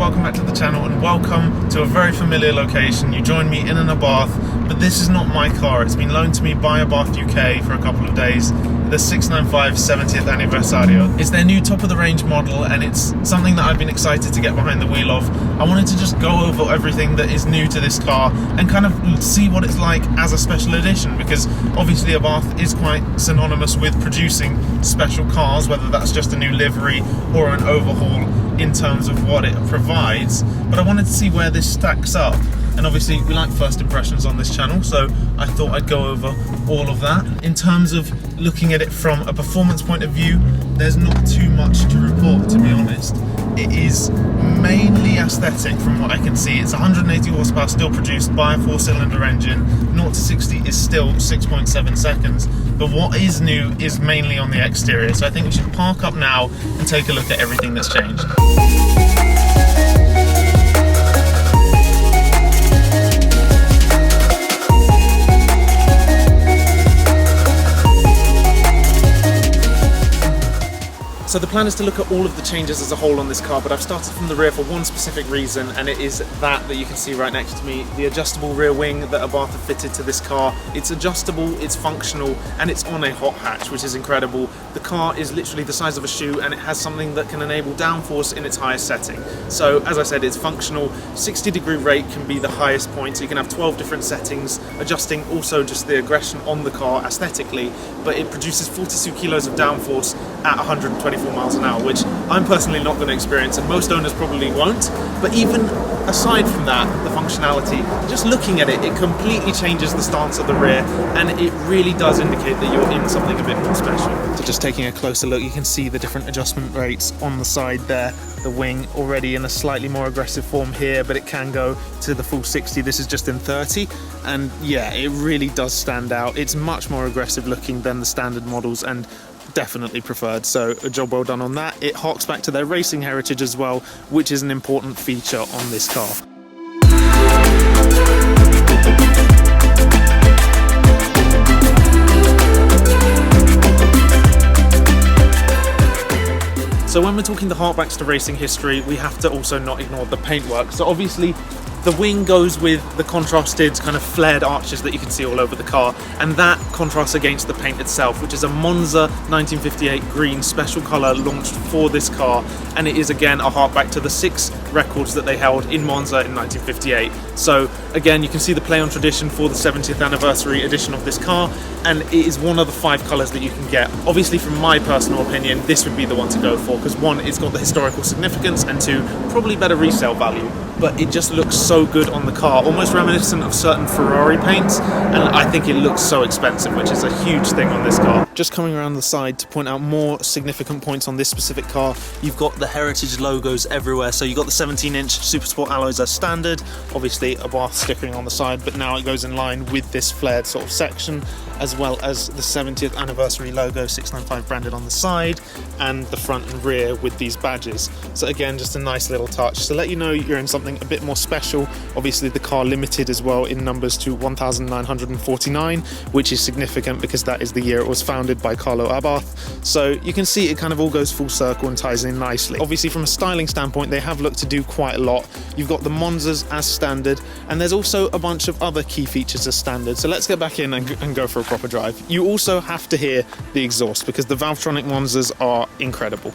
welcome back to the channel and welcome to a very familiar location. You joined me in an Abarth, but this is not my car. It's been loaned to me by Abarth UK for a couple of days. The 695 70th Anniversario. It's their new top of the range model and it's something that I've been excited to get behind the wheel of. I wanted to just go over everything that is new to this car and kind of see what it's like as a special edition, because obviously Abarth is quite synonymous with producing special cars, whether that's just a new livery or an overhaul in terms of what it provides. But I wanted to see where this stacks up, and obviously we like first impressions on this channel, so I thought I'd go over all of that. In terms of looking at it from a performance point of view, there's not too much to report, to be honest. It is mainly aesthetic from what I can see. It's 180 horsepower still produced by a 4-cylinder engine. 0 to 60 is still 6.7 seconds. But what is new is mainly on the exterior. So I think we should park up now and take a look at everything that's changed. So the plan is to look at all of the changes as a whole on this car, but I've started from the rear for one specific reason, and it is that you can see right next to me, the adjustable rear wing that Abarth have fitted to this car. It's adjustable, it's functional, and it's on a hot hatch, which is incredible. The car is literally the size of a shoe, and it has something that can enable downforce in its highest setting. So as I said, it's functional. 60-degree rate can be the highest point, so you can have 12 different settings, adjusting also just the aggression on the car aesthetically, but it produces 42 kilos of downforce at 124 miles an hour, which I'm personally not going to experience, and most owners probably won't. But even aside from that, the functionality, just looking at it, it completely changes the stance of the rear, and it really does indicate that you're in something a bit more special. So just taking a closer look, you can see the different adjustment rates on the side there. The wing already in a slightly more aggressive form here, but it can go to the full 60. This is just in 30, and yeah, it really does stand out. It's much more aggressive looking than the standard models, and definitely preferred, so a job well done on that. It harks back to their racing heritage as well, which is an important feature on this car. So when we're talking the harkbacks to racing history, we have to also not ignore the paintwork. So obviously the wing goes with the contrasted kind of flared arches that you can see all over the car, and that contrasts against the paint itself, which is a Monza 1958 green special colour launched for this car, and it is again a harkback to the 6 records that they held in Monza in 1958. So again, you can see the play on tradition for the 70th anniversary edition of this car, and it is one of the 5 colours that you can get. Obviously, from my personal opinion, this would be the one to go for, because 1, it's got the historical significance, and 2, probably better resale value. But it just looks so good on the car, almost reminiscent of certain Ferrari paints, and I think it looks so expensive, which is a huge thing on this car. Just coming around the side to point out more significant points on this specific car, you've got the heritage logos everywhere. So you've got the 17-inch Supersport alloys as standard, obviously Abarth stickering on the side, but now it goes in line with this flared sort of section, as well as the 70th anniversary logo 695 branded on the side, and the front and rear with these badges. So again, just a nice little touch to let you know you're in something a bit more special. Obviously the car limited as well in numbers to 1,949, which is significant because that is the year it was founded by Carlo Abarth. So you can see it kind of all goes full circle and ties in nicely. Obviously from a styling standpoint, they have looked to do quite a lot. You've got the Monzas as standard, and there's also a bunch of other key features as standard. So let's get back in and go for a proper drive. You also have to hear the exhaust, because the Valvetronic Monzas are incredible.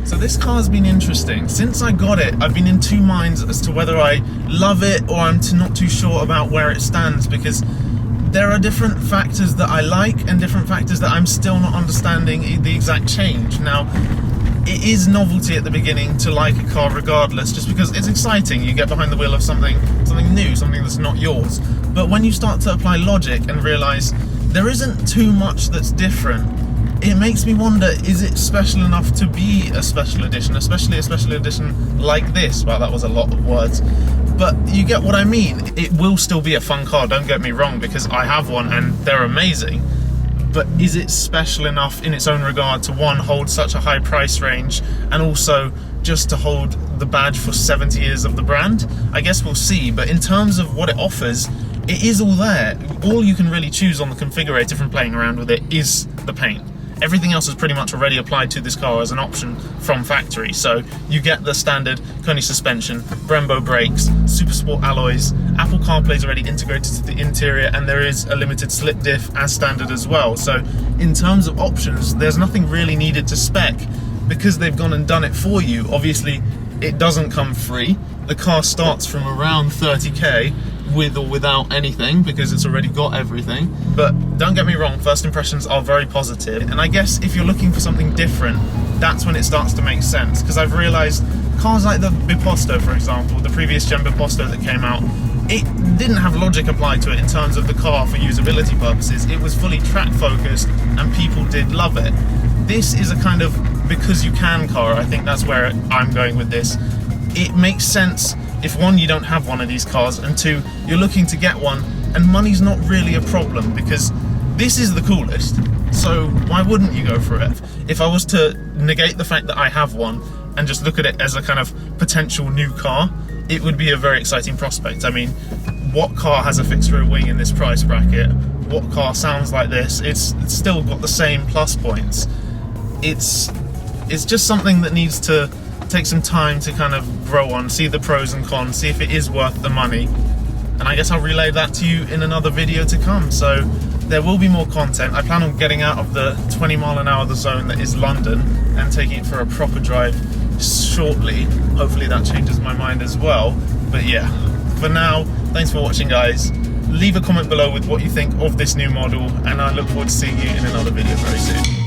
So this car's been interesting. Since I got it, I've been in 2 minds as to whether I love it or I'm not too sure about where it stands, because there are different factors that I like and different factors that I'm still not understanding the exact change. Now, it is novelty at the beginning to like a car regardless, just because it's exciting. You get behind the wheel of something new, something that's not yours. But when you start to apply logic and realise there isn't too much that's different, it makes me wonder, is it special enough to be a special edition, especially a special edition like this? Well, that was a lot of words, but you get what I mean. It will still be a fun car, don't get me wrong, because I have one and they're amazing. But is it special enough in its own regard to, one, hold such a high price range, and also just to hold the badge for 70 years of the brand? I guess we'll see, but in terms of what it offers, it is all there. All you can really choose on the configurator from playing around with it is the paint. Everything else is pretty much already applied to this car as an option from factory. So you get the standard Koni suspension, Brembo brakes, Super Sport alloys, Apple CarPlay is already integrated to the interior, and there is a limited slip diff as standard as well. So in terms of options, there's nothing really needed to spec because they've gone and done it for you. Obviously, it doesn't come free. The car starts from around 30k with or without anything because it's already got everything. But don't get me wrong, first impressions are very positive, and I guess if you're looking for something different, that's when it starts to make sense, because I've realized cars like the Biposto, for example, the previous gen Biposto that came out, it didn't have logic applied to it in terms of the car for usability purposes. It was fully track focused and people did love it. This is a kind of because you can car. I think that's where I'm going with this. It makes sense if, one, you don't have one of these cars, and two, you're looking to get one and money's not really a problem because this is the coolest. So why wouldn't you go for it? If I was to negate the fact that I have one and just look at it as a kind of potential new car, it would be a very exciting prospect. I mean, what car has a fixed rear wing in this price bracket? What car sounds like this? It's still got the same plus points. It's just something that needs to take some time to kind of grow on, see the pros and cons, see if it is worth the money. And I guess I'll relay that to you in another video to come. So there will be more content. I plan on getting out of the 20-mile-an-hour zone that is London and taking it for a proper drive shortly. Hopefully that changes my mind as well. But yeah, for now, thanks for watching, guys. Leave a comment below with what you think of this new model, and I look forward to seeing you in another video very soon.